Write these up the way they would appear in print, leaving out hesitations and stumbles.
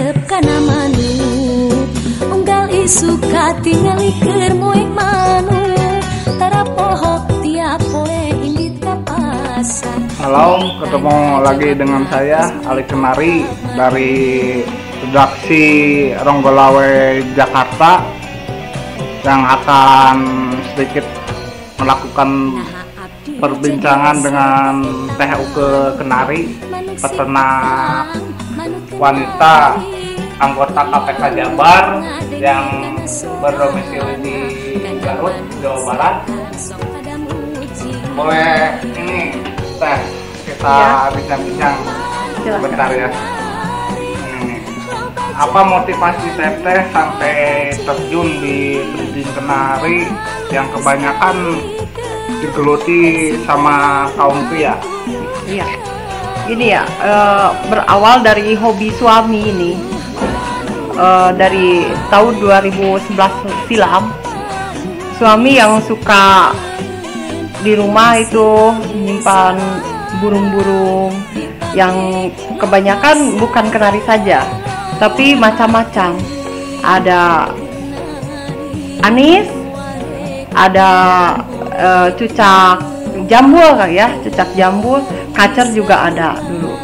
hareup kana manuk unggal isuka tingali keur moek manuk tara poho tiap poe indit ka pasar. Halo, ketemu lagi dengan saya Ali Kenari dari redaksi Ronggolawe Jakarta yang akan sedikit melakukan perbincangan dengan Teh Uke Kenari, peternak wanita anggota KPK Jabar yang berdomisili di Garut, Jawa Barat. Boleh ini Teh kita bincang-bincang sebentar ya. Apa motivasi Teteh sampai terjun di breeding kenari yang kebanyakan digeluti sama kaum pria? Iya, ini ya berawal dari hobi suami ini. Dari tahun 2011 silam, suami yang suka di rumah itu menyimpan burung-burung yang kebanyakan bukan kenari saja, tapi macam-macam. Ada anis, ada cucak jambul ya, cucak jambul, kacer juga ada dulu.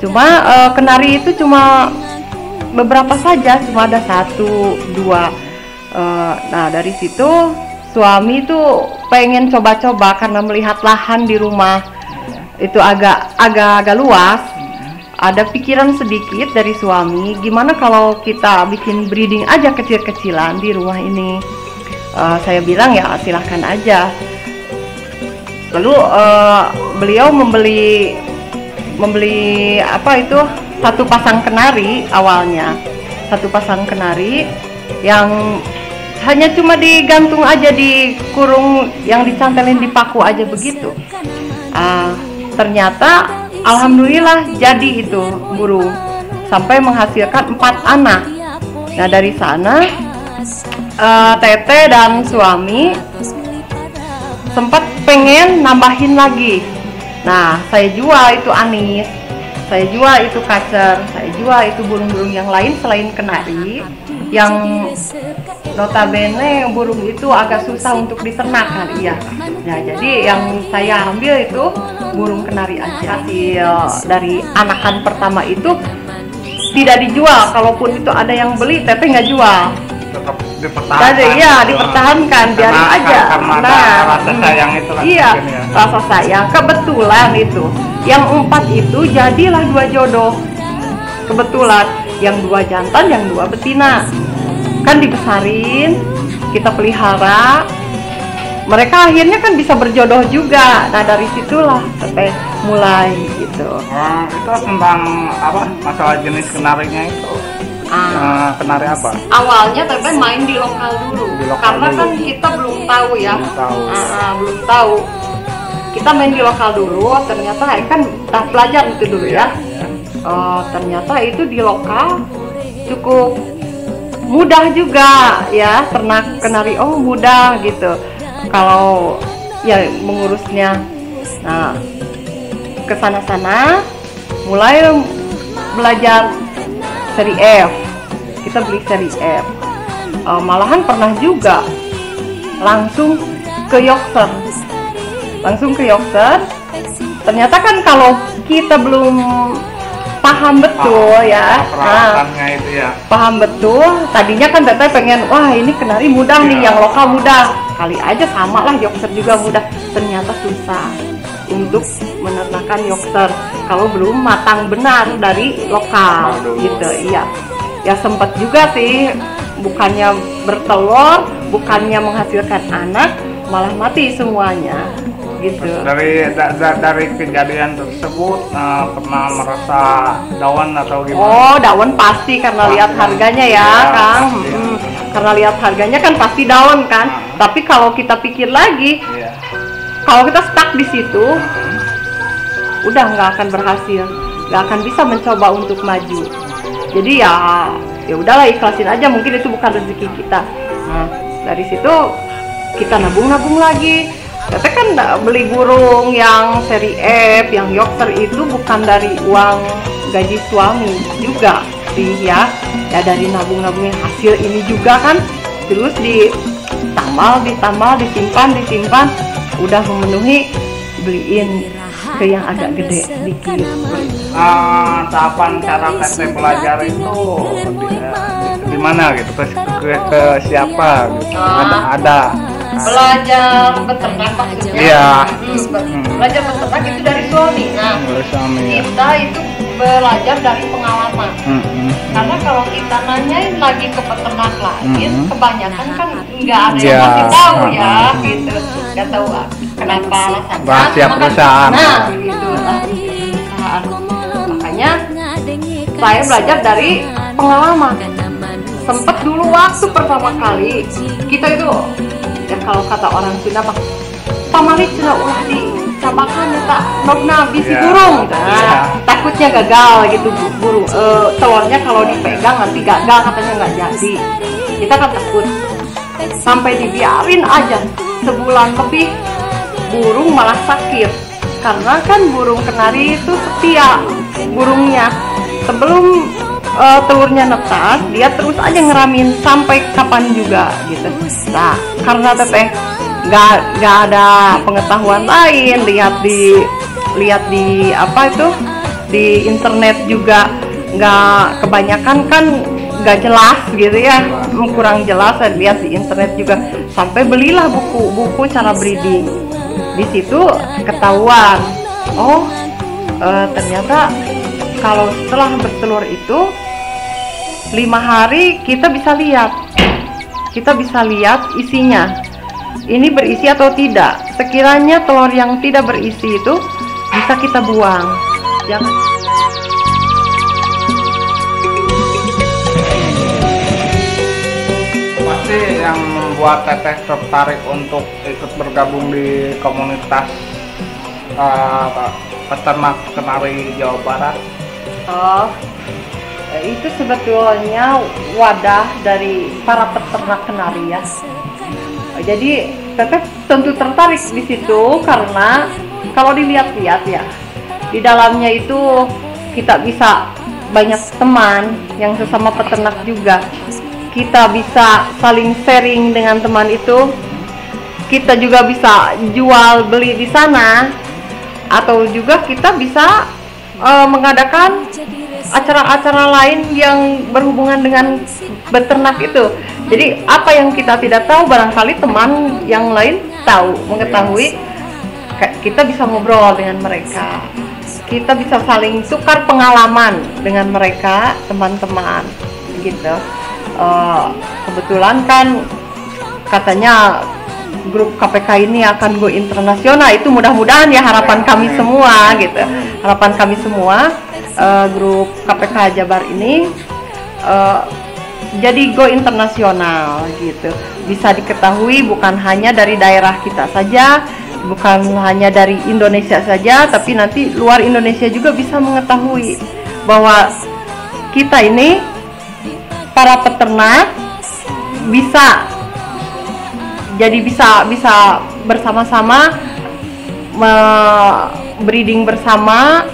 Cuma kenari itu cuma beberapa saja, cuma ada 1, 2. Nah dari situ suami itu pengen coba-coba karena melihat lahan di rumah itu agak luas. Ada pikiran sedikit dari suami, gimana kalau kita bikin breeding aja kecil-kecilan di rumah ini. Saya bilang ya silahkan aja. Lalu beliau membeli apa itu, 1 pasang kenari awalnya, 1 pasang kenari yang hanya cuma digantung aja di kurung yang dicantelin di paku aja begitu. Ternyata alhamdulillah jadi itu burung sampai menghasilkan 4 anak. Nah dari sana Teteh dan suami sempat pengen nambahin lagi. Nah saya jual itu anis, saya jual itu kacer, saya jual itu burung-burung yang lain selain kenari yang notabene burung itu agak susah untuk diternak kali ya. Nah jadi yang saya ambil itu burung kenari aja. Hasil dari anakan pertama itu tidak dijual, kalaupun itu ada yang beli Teteh nggak jual. Tetap dipertahankan. Iya dipertahankan, biarin aja. Karena rasa sayang itu lah. Iya, ya. rasa sayang. Kebetulan itu yang 4 itu jadilah 2 jodoh. Kebetulan yang 2 jantan, yang 2 betina. Kan dibesarin, kita pelihara. Mereka akhirnya kan bisa berjodoh juga. Nah dari situlah Teteh mulai gitu. Itu tentang apa? Masalah jenis kenarinya itu. Kenari apa? Awalnya Teteh main di lokal dulu, karena kan kita belum tahu ya. Belum tahu. Kita main di lokal dulu, ternyata kan pelajar itu dulu ya. Ternyata itu di lokal cukup mudah juga ya, ternak kenari mudah gitu kalau ya mengurusnya. Nah kesana-sana mulai belajar seri F, kita beli seri F. Malahan pernah juga langsung ke Yorkshire. Ternyata kan kalau kita belum paham betul ya, perawatannya itu ya. Paham betul. Tadinya kan Teteh pengen, wah ini kenari mudah nih, yang lokal mudah, kali aja sama lah Yorkshire juga mudah. Ternyata susah untuk menernakan Yorkshire kalau belum matang benar dari lokal gitu. Iya ya, sempat juga sih, bukannya bertelur, bukannya menghasilkan anak, malah mati semuanya gitu. Dari kejadian tersebut pernah merasa down atau gimana? Down pasti karena lihat harganya ya Kang. Karena lihat harganya kan pasti down kan. Tapi kalau kita pikir lagi, kalau kita stuck di situ, udah nggak akan berhasil, nggak akan bisa mencoba untuk maju. Jadi ya udahlah, ikhlasin aja, mungkin itu bukan rezeki kita. Nah dari situ kita nabung lagi. Teteh kan beli burung yang seri F, yang Yorkshire itu bukan dari uang gaji suami juga, bersih ya dari nabung-nabungin hasil ini juga kan, terus ditambal, disimpan, udah memenuhi, beliin ke yang agak gede dikit. Tahapan cara teteh belajar itu di mana gitu, ke siapa gitu? Ada Belajar beternak maksudnya. Iya. Belajar beternak itu dari suami. Nah, kita itu belajar dari pengalaman. Karena kalau kita nanyain lagi ke peternak lain, kebanyakan kan nggak ada yang masih tahu ya, gitu. Nggak tahu kenapa alasannya. Rahasia perusahaan. Nah, gitu lah. Perusahaan. Makanya saya belajar dari pengalaman. Sempet dulu waktu pertama kali kita itu, ya kalau kata orang Sunda mah pamalit sudah ulah dicabakan ya tak nogna bisi burung, takutnya gagal gitu burung, telurnya kalau dipegang nanti gagal katanya nggak jadi. Kita kan takut, sampai dibiarin aja sebulan lebih, burung malah sakit karena kan burung kenari itu setia burungnya, sebelum telurnya netas dia terus aja ngeramin sampai kapan juga gitu. Nah, karena teteh nggak ada pengetahuan lain, lihat di apa itu di internet juga nggak, kebanyakan kan nggak jelas gitu ya, kurang jelas. Saya lihat di internet juga, sampai belilah buku cara breeding. Di situ ketahuan, ternyata kalau setelah bertelur itu 5 hari kita bisa lihat isinya, ini berisi atau tidak. Sekiranya telur yang tidak berisi itu bisa kita buang. Jangan. Pasti yang membuat teteh tertarik untuk ikut bergabung di komunitas peternak kenari Jawa Barat. Itu sebetulnya wadah dari para peternak kenari ya. Jadi teteh tentu tertarik di situ karena kalau dilihat-lihat ya, di dalamnya itu kita bisa banyak teman yang sesama peternak juga. Kita bisa saling sharing dengan teman itu. Kita juga bisa jual beli di sana, atau juga kita bisa mengadakan acara-acara lain yang berhubungan dengan beternak itu. Jadi apa yang kita tidak tahu, barangkali teman yang lain tahu, mengetahui, kita bisa ngobrol dengan mereka, kita bisa saling tukar pengalaman dengan mereka, teman-teman gitu. Kebetulan kan katanya grup KPK ini akan go internasional, itu mudah-mudahan ya harapan kami semua gitu, harapan kami semua. Grup KPK Jabar ini jadi go internasional gitu, bisa diketahui bukan hanya dari daerah kita saja, bukan hanya dari Indonesia saja, tapi nanti luar Indonesia juga bisa mengetahui bahwa kita ini para peternak bisa bersama-sama breeding bersama,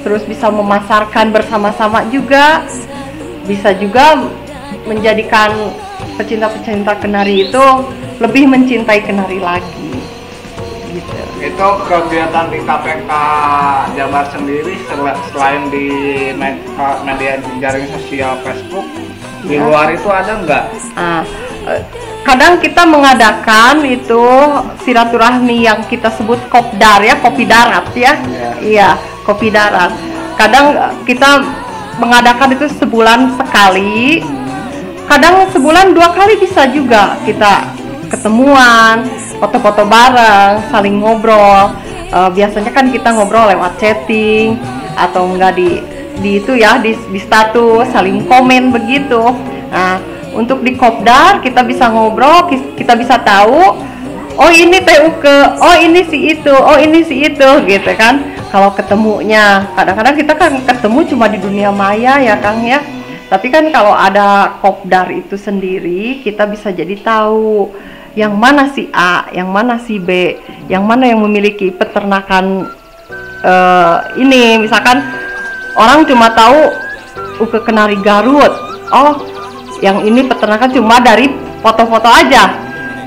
terus bisa memasarkan bersama-sama juga, bisa juga menjadikan pecinta-pecinta kenari itu lebih mencintai kenari lagi gitu. Itu kegiatan di KPK Jabar sendiri selain di media jaring sosial Facebook, di luar itu ada nggak? Kadang kita mengadakan itu silaturahmi yang kita sebut kopdar ya, kopi darat ya. Iya, kopi darat. Kadang kita mengadakan itu sebulan sekali, kadang sebulan 2 kali bisa juga kita ketemuan, foto-foto bareng, saling ngobrol. Biasanya kan kita ngobrol lewat chatting atau enggak di itu ya, di status, saling komen begitu. Nah, untuk di kopdar kita bisa ngobrol, kita bisa tahu, oh ini TUK, oh ini si itu, oh ini si itu gitu kan. Kalau ketemunya, kadang-kadang kita kan ketemu cuma di dunia maya ya Kang ya. Tapi kan kalau ada kopdar itu sendiri, kita bisa jadi tahu yang mana si A, yang mana si B, yang mana yang memiliki peternakan ini. Misalkan orang cuma tahu ke kenari Garut. Oh, yang ini peternakan cuma dari foto-foto aja.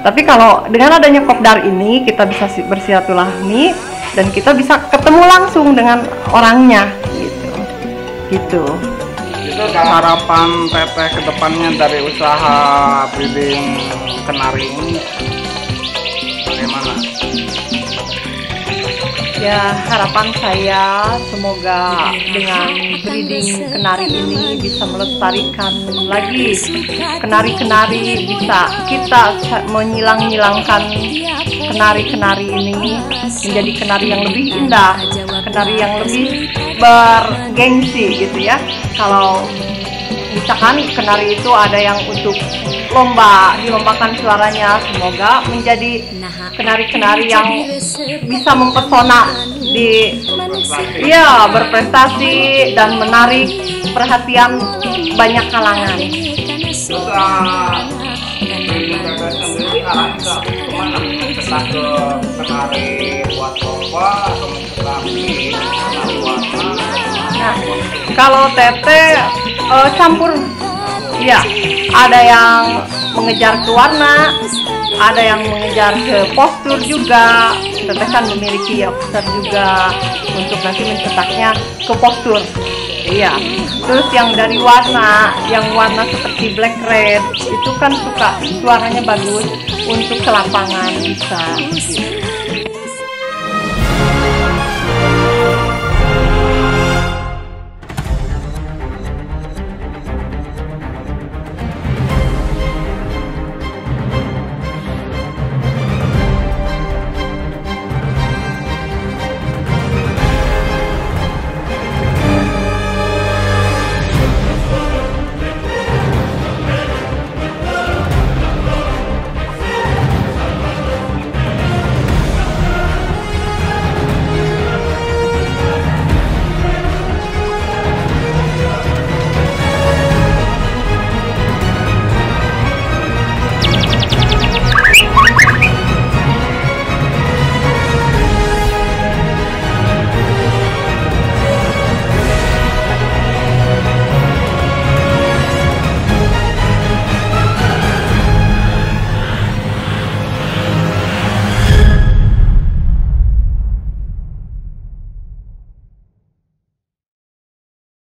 Tapi kalau dengan adanya kopdar ini kita bisa bersilaturahmi dan kita bisa ketemu langsung dengan orangnya gitu. Itu harapan Teteh ke depannya dari usaha breeding kenari ini bagaimana? Ya, harapan saya semoga dengan breeding kenari ini bisa melestarikan lagi kenari-kenari, bisa kita menyilang-nyilangkan kenari-kenari ini menjadi kenari yang lebih indah, kenari yang lebih bergengsi gitu ya. Kalau misalkan kenari itu ada yang untuk dilombakan suaranya, semoga menjadi kenari-kenari yang bisa mempesona berprestasi dan menarik perhatian banyak kalangan. Breeding Teteh sendiri arahnya kemana? Kita ke kenari buat lomba atau kenari warna? Nah, kalau Teteh campur, ya, ada yang mengejar ke warna, ada yang mengejar ke postur juga. Teteh kan memiliki youngster juga untuk nanti mencetaknya ke postur. Iya. Terus yang dari warna seperti black red itu kan suaranya bagus untuk ke lapangan bisa.